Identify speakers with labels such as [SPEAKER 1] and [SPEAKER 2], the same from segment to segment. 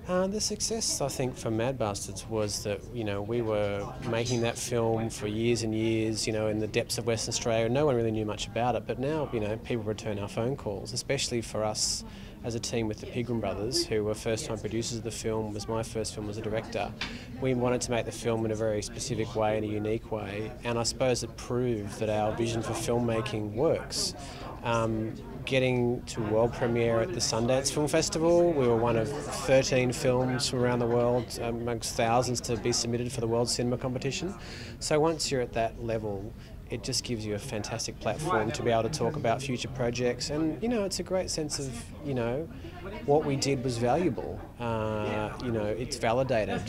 [SPEAKER 1] The success, I think, for Mad Bastards was that, we were making that film for years and years, in the depths of Western Australia. No one really knew much about it, but now, people return our phone calls, especially for us as a team with the Pegram brothers, who were first-time producers of the film. It was my first film as a director. We wanted to make the film in a very specific way, in a unique way, and I suppose it proved that our vision for filmmaking works. Getting to world premiere at the Sundance Film Festival, we were one of 13 films from around the world, amongst thousands to be submitted for the World Cinema Competition. So once you're at that level, it just gives you a fantastic platform to be able to talk about future projects, and it's a great sense of what we did was valuable. It's validated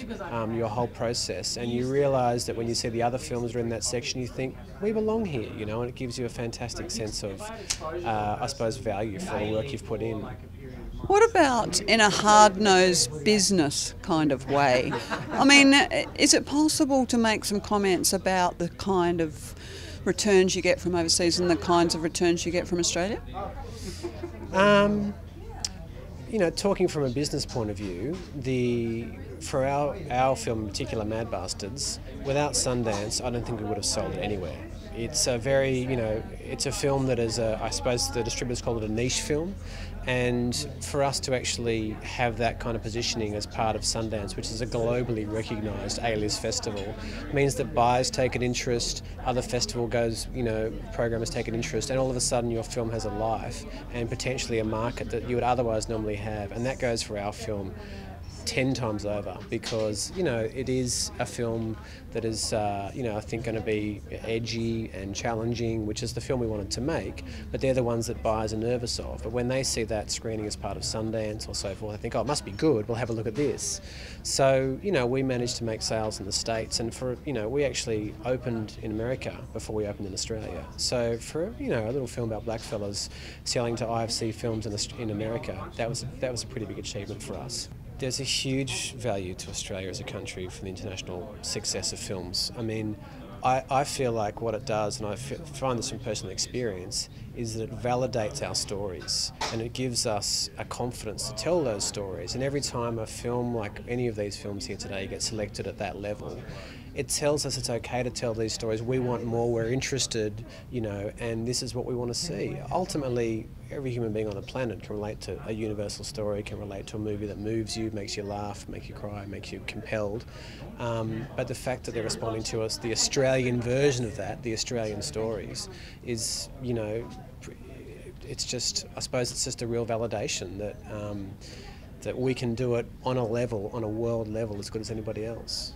[SPEAKER 1] your whole process, and you realise that when you see the other films that are in that section, you think we belong here, and it gives you a fantastic sense of, I suppose, value for the work you've put in.
[SPEAKER 2] What about in a hard-nosed business kind of way? I mean, is it possible to make some comments about the kind of returns you get from overseas and the kinds of returns you get from Australia?
[SPEAKER 1] Talking from a business point of view, for our film in particular, Mad Bastards, without Sundance, I don't think we would have sold it anywhere. It's a very, it's a film that is, I suppose the distributors call it a niche film, and for us to actually have that kind of positioning as part of Sundance, which is a globally recognised A-list festival, means that buyers take an interest, other festival programmers take an interest, and all of a sudden your film has a life and potentially a market that you would otherwise normally have, and that goes for our film 10 times over, because it is a film that is I think going to be edgy and challenging, which is the film we wanted to make, but they're the ones that buyers are nervous of. But when they see that screening as part of Sundance or so forth, they think, oh, it must be good, we'll have a look at this. So we managed to make sales in the States, and we actually opened in America before we opened in Australia. So for a little film about blackfellas selling to IFC films in America, that was a pretty big achievement for us. There's a huge value to Australia as a country for the international success of films. I mean, I feel like what it does, and I find this from personal experience, is that it validates our stories and it gives us a confidence to tell those stories. And every time a film, like any of these films here today, gets selected at that level, it tells us it's okay to tell these stories. We want more, we're interested, and this is what we want to see. Ultimately, every human being on the planet can relate to a universal story, can relate to a movie that moves you, makes you laugh, makes you cry, makes you compelled. But the fact that they're responding to us, the Australian version of that, the Australian stories, is, it's just, I suppose it's just a real validation that, that we can do it on a world level, as good as anybody else.